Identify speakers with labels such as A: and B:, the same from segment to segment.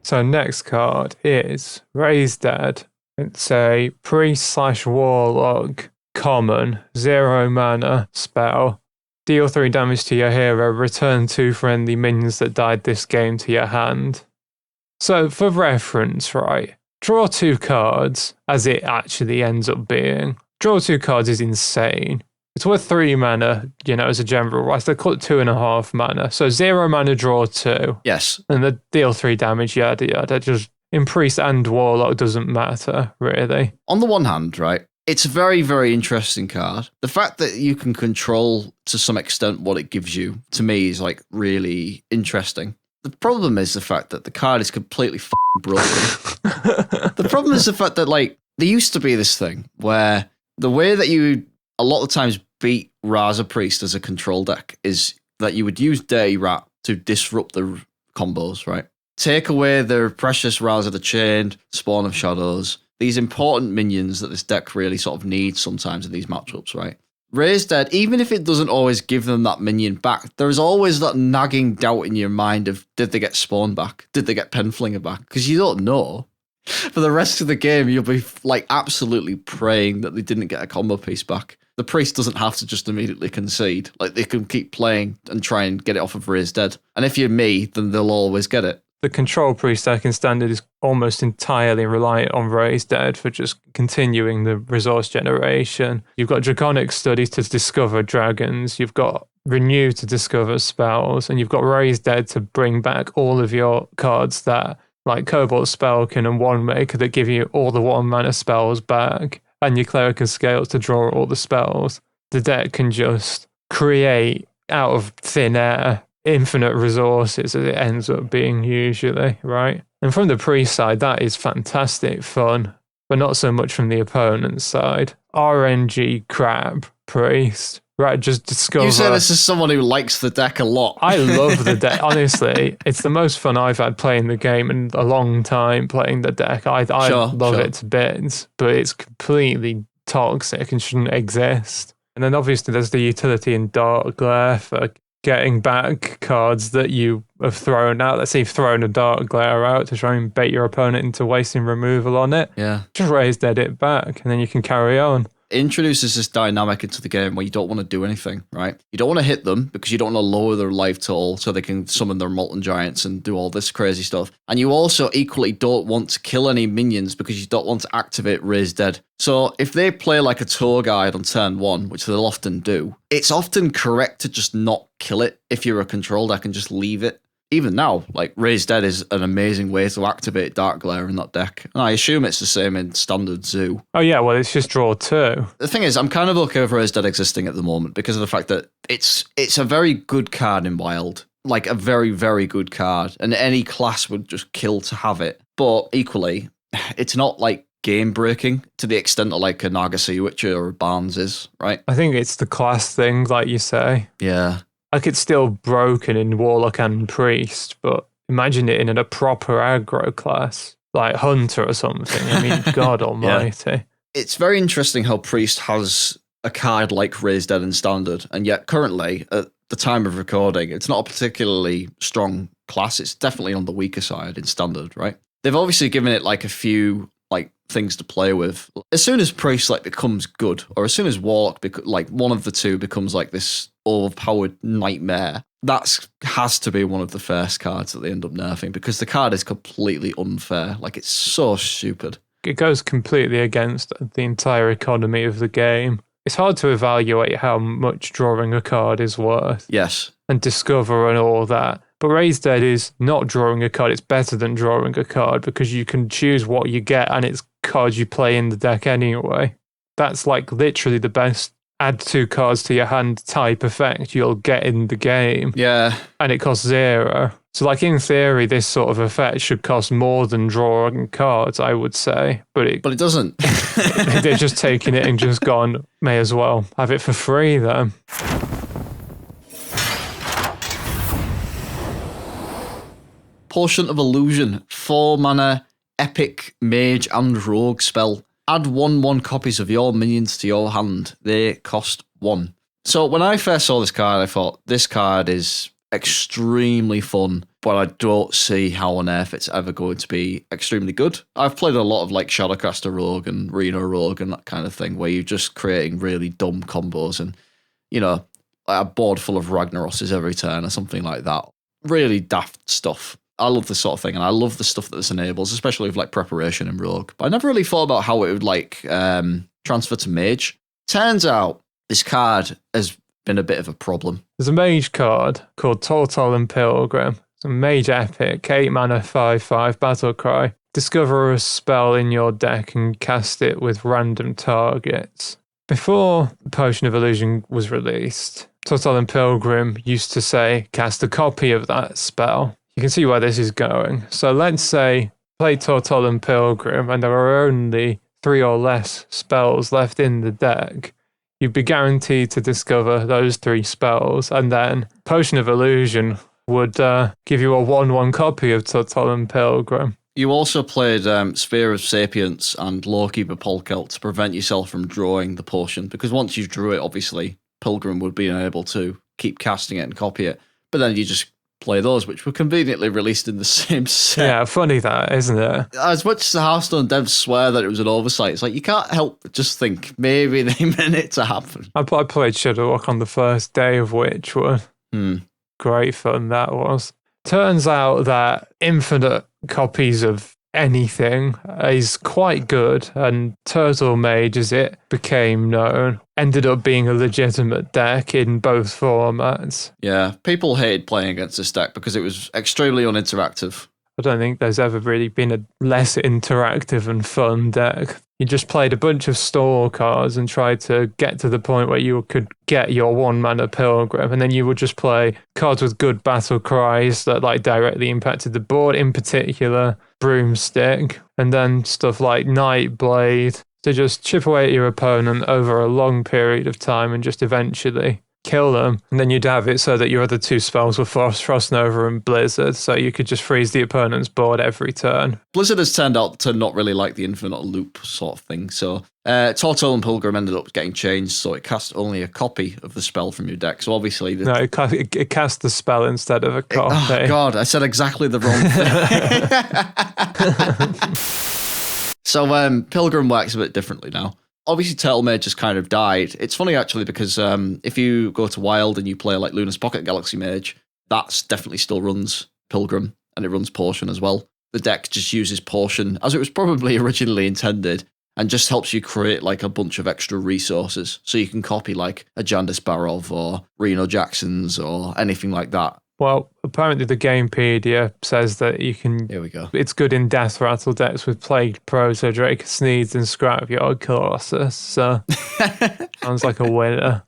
A: So next card is Raise Dead. It's a priest/warlock common 0 mana spell. Deal 3 damage to your hero. Return 2 friendly minions that died this game to your hand. So for reference, right, draw 2 cards as it actually ends up being. Draw 2 cards is insane. It's worth 3 mana, as a general rule. They call it 2.5 mana. So 0 mana, draw 2.
B: Yes.
A: And the deal 3 damage, yada yada. Just in priest and warlock doesn't matter, really.
B: On the one hand, right, it's a very, very interesting card. The fact that you can control to some extent what it gives you, to me, is like really interesting. The problem is the fact that the card is completely broken. The problem is the fact that, like, there used to be this thing where the way that you a lot of times beat Raza Priest as a control deck is that you would use Dirty Rat to disrupt the combos, right? Take away the precious Raza the Chained, Spawn of Shadows, these important minions that this deck really sort of needs sometimes in these matchups, right? Raise Dead, even if it doesn't always give them that minion back, there's always that nagging doubt in your mind of, did they get Spawn back? Did they get Penflinger back? Because you don't know. For the rest of the game, you'll be like absolutely praying that they didn't get a combo piece back. The priest doesn't have to just immediately concede. Like, they can keep playing and try and get it off of Raise Dead. And if you're me, then they'll always get it.
A: The control priest deck in Standard is almost entirely reliant on Raise Dead for just continuing the resource generation. You've got Draconic Study to discover dragons, you've got Renew to discover spells, and you've got Raise Dead to bring back all of your cards that, like Cobalt Spellkin and Wandmaker, that give you all the 1 mana spells back, and your Cleric and Scales to draw all the spells. The deck can just create out of thin air infinite resources as it ends up being usually, right? And from the priest side, that is fantastic fun, but not so much from the opponent's side. RNG crap priest. Right, just discover...
B: You say this as someone who likes the deck a lot.
A: I love the deck. Honestly, it's the most fun I've had playing the game in a long time, playing the deck. I love it to bits, but it's completely toxic and shouldn't exist. And then obviously there's the utility in Dark Glare for getting back cards that you have thrown out. Let's say you've thrown a Dark Glare out to try and bait your opponent into wasting removal on it.
B: Yeah.
A: Just Raise Dead it back, and then you can carry on.
B: It introduces this dynamic into the game where you don't want to do anything, right? You don't want to hit them because you don't want to lower their life total so they can summon their Molten Giants and do all this crazy stuff. And you also equally don't want to kill any minions because you don't want to activate Raise Dead. So if they play like a tour guide on turn 1, which they'll often do, it's often correct to just not kill it if you're a control deck and just leave it. Even now, like, Raise Dead is an amazing way to activate Dark Glare in that deck. And I assume it's the same in Standard Zoo.
A: Oh yeah, well, it's just draw 2.
B: The thing is, I'm kind of okay with Raise Dead existing at the moment because of the fact that it's a very good card in Wild. Like, a very, very good card. And any class would just kill to have it. But equally, it's not, like, game-breaking to the extent of, like, a Naga Sea Witcher or a Barnes is, right?
A: I think it's the class thing, like you say.
B: Yeah.
A: Like, it's still broken in Warlock and Priest, but imagine it in a proper aggro class, like Hunter or something. I mean, God almighty.
B: Yeah. It's very interesting how Priest has a card like Raise Dead in Standard, and yet currently, at the time of recording, it's not a particularly strong class. It's definitely on the weaker side in Standard, right? They've obviously given it like a few like things to play with. As soon as Priest like becomes good, or as soon as Warlock like one of the two becomes like this overpowered nightmare, that has to be one of the first cards that they end up nerfing because the card is completely unfair. Like, it's so stupid.
A: It goes completely against the entire economy of the game. It's hard to evaluate how much drawing a card is worth.
B: Yes.
A: And discover and all that. But Raise Dead is not drawing a card. It's better than drawing a card because you can choose what you get and it's cards you play in the deck anyway. That's like literally the best add 2 cards to your hand type effect you'll get in the game.
B: Yeah. And
A: it costs 0. So like in theory, this sort of effect should cost more than drawing cards, I would say. But it
B: doesn't.
A: They're just taking it and just gone, may as well have it for free then.
B: Potion of Illusion, 4 mana, epic mage and rogue spell. Add 1/1 copies of your minions to your hand. They cost 1. So when I first saw this card, I thought this card is extremely fun, but I don't see how on earth it's ever going to be extremely good. I've played a lot of like Shadowcaster Rogue and Reno Rogue and that kind of thing, where you're just creating really dumb combos and, like a board full of Ragnarosses every turn or something like that. Really daft stuff. I love this sort of thing, and I love the stuff that this enables, especially with like preparation and Rogue. But I never really thought about how it would like transfer to Mage. Turns out this card has been a bit of a problem.
A: There's a mage card called Tortol and Pilgrim. It's a mage epic, 8 mana, 5/5 battle cry. Discover a spell in your deck and cast it with random targets. Before Potion of Illusion was released, Tortol and Pilgrim used to say cast a copy of that spell. You can see where this is going. So let's say play Tortol and Pilgrim and there are only 3 or less spells left in the deck. You'd be guaranteed to discover those 3 spells, and then Potion of Illusion would give you a 1/1 copy of Tortol and Pilgrim.
B: You also played Sphere of Sapience and Lawkeeper Polkelt to prevent yourself from drawing the potion, because once you drew it, obviously, Pilgrim would be unable to keep casting it and copy it. But then you just play those, which were conveniently released in the same set.
A: Yeah, funny that, isn't it?
B: As much as the Hearthstone devs swear that it was an oversight, it's like you can't help but just think maybe they meant it to happen.
A: I played Shadowlock on the first day of Witchwood. Great fun that was. Turns out that infinite copies of anything is quite good, and Turtle Mage, as it became known, ended up being a legitimate deck in both formats.
B: Yeah, people hated playing against this deck because it was extremely uninteractive.
A: I don't think there's ever really been a less interactive and fun deck. You just played a bunch of store cards and tried to get to the point where you could get your 1-mana Pilgrim, and then you would just play cards with good battle cries that like directly impacted the board, in particular Broomstick, and then stuff like Nightblade to just chip away at your opponent over a long period of time and just eventually kill them. And then you'd have it so that your other 2 spells were Frost Nova and Blizzard, so you could just freeze the opponent's board every turn.
B: Blizzard has turned out to not really like the infinite loop sort of thing, so Tortol and Pilgrim ended up getting changed, so it cast only a copy of the spell from your deck. So obviously...
A: No, it cast the spell instead of a copy.
B: Oh, God, I said exactly the wrong thing. So Pilgrim works a bit differently now. Obviously, Turtle Mage has kind of died. It's funny, actually, because if you go to Wild and you play like Luna's Pocket Galaxy Mage, that's definitely still runs Pilgrim, and it runs Potion as well. The deck just uses Potion, as it was probably originally intended, and just helps you create like a bunch of extra resources. So you can copy like a Jandis Barov or Reno Jacksons or anything like that.
A: Well, apparently the Gamepedia says that you can...
B: Here we go.
A: It's good in Death Rattle decks with Plagued Proto, Drake Sneeds, and Scrapyard Colossus. So, sounds like a winner.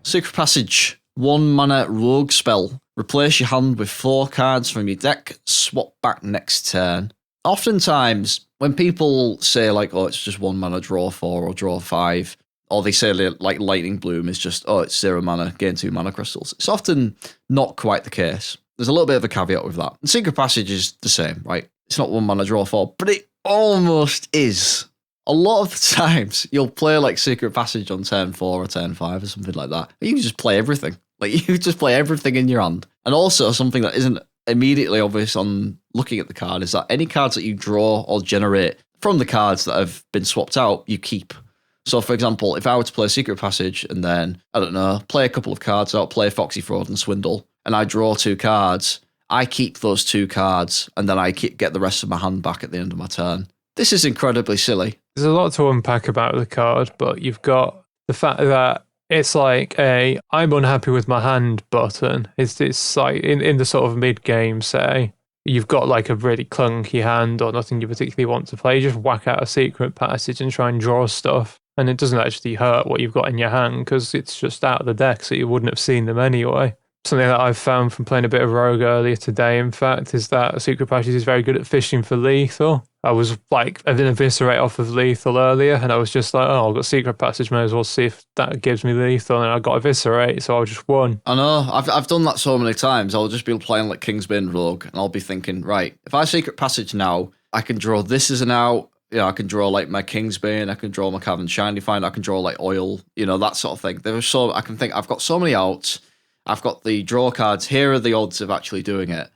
B: Secret Passage. 1-mana Rogue spell. Replace your hand with 4 cards from your deck. Swap back next turn. Oftentimes, when people say like, oh, it's just 1-mana draw 4 or draw 5... or they say like Lightning Bloom is just, oh, it's 0 mana, gain 2 mana crystals. It's often not quite the case. There's a little bit of a caveat with that. And Secret Passage is the same, right? It's not 1 mana draw 4, but it almost is. A lot of the times, you'll play like Secret Passage on turn 4 or turn 5 or something like that. And you can just play everything. Like, you just play everything in your hand. And also, something that isn't immediately obvious on looking at the card is that any cards that you draw or generate from the cards that have been swapped out, you keep. So, for example, if I were to play Secret Passage and then, I don't know, play a couple of cards out, play Foxy Fraud and Swindle, and I draw 2 cards, I keep those 2 cards, and then I get the rest of my hand back at the end of my turn. This is incredibly silly.
A: There's a lot to unpack about the card, but you've got the fact that it's like a I'm unhappy with my hand button. It's like in the sort of mid-game, say, you've got like a really clunky hand or nothing you particularly want to play, you just whack out a Secret Passage and try and draw stuff. And it doesn't actually hurt what you've got in your hand because it's just out of the deck, so you wouldn't have seen them anyway. Something that I've found from playing a bit of Rogue earlier today, in fact, is that Secret Passage is very good at fishing for lethal. I was like an Eviscerate off of lethal earlier, and I was just like, oh, I've got Secret Passage, may as well see if that gives me lethal, and I got Eviscerate, so I just won.
B: I know, I've done that so many times. I'll just be playing like Kingsbane Rogue, and I'll be thinking, right, if I Secret Passage now, I can draw this as an out, I can draw like my Kingsbane, I can draw my Cavern Shiny Find, I can draw like Oil, that sort of thing. I can think I've got so many outs. I've got the draw cards. Here are the odds of actually doing it.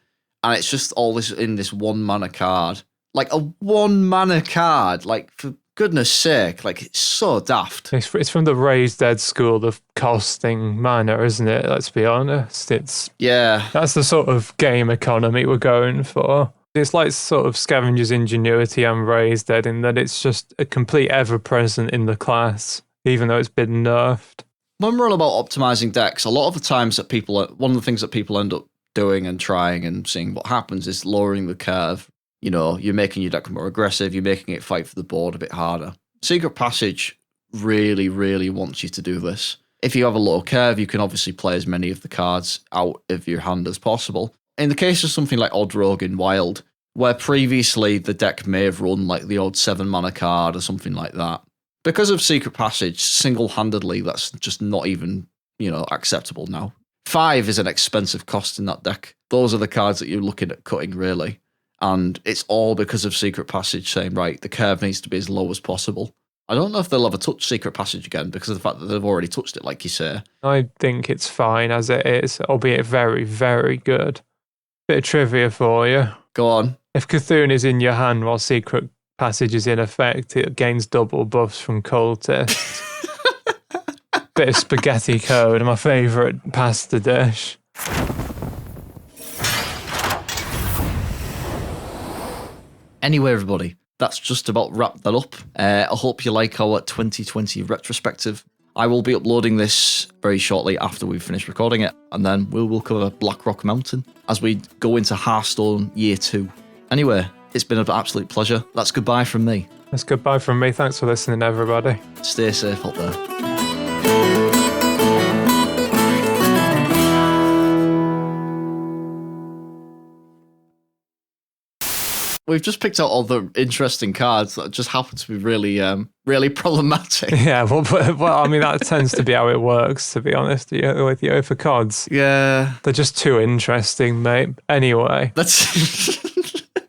B: And it's just all this in this 1 mana card. Like a 1 mana card. Like, for goodness sake, like, it's so daft.
A: It's from the Raised Dead school of costing mana, isn't it? Let's be honest. That's the sort of game economy we're going for. It's like sort of Scavenger's Ingenuity and Raised Dead in that it's just a complete ever-present in the class, even though it's been nerfed.
B: When we're all about optimizing decks, a lot of the times that one of the things that people end up doing and trying and seeing what happens is lowering the curve. You're making your deck more aggressive, you're making it fight for the board a bit harder. Secret Passage really, really wants you to do this. If you have a low curve, you can obviously play as many of the cards out of your hand as possible. In the case of something like Odd Rogue in Wild, where previously the deck may have run like the odd 7 mana card or something like that, because of Secret Passage, single-handedly, that's just not even, acceptable now. 5 is an expensive cost in that deck. Those are the cards that you're looking at cutting, really. And it's all because of Secret Passage saying, right, the curve needs to be as low as possible. I don't know if they'll ever touch Secret Passage again because of the fact that they've already touched it, like you say.
A: I think it's fine as it is, albeit very, very good. Bit of trivia for you.
B: Go on.
A: If Cthulhu is in your hand while Secret Passage is in effect, it gains double buffs from cultists. Bit of spaghetti code, my favourite pasta dish.
B: Anyway, everybody, that's just about wrapped that up. I hope you like our 2020 retrospective. I will be uploading this very shortly after we've finished recording it, and then we will cover Blackrock Mountain as we go into Hearthstone Year 2. Anyway, it's been an absolute pleasure. That's goodbye from me.
A: That's goodbye from me. Thanks for listening, everybody.
B: Stay safe out there. We've just picked out all the interesting cards that just happen to be really, really problematic.
A: Yeah, well, I mean, that tends to be how it works, to be honest with you, for CODs.
B: Yeah.
A: They're just too interesting, mate. Anyway.
B: That's...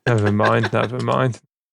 A: Never mind.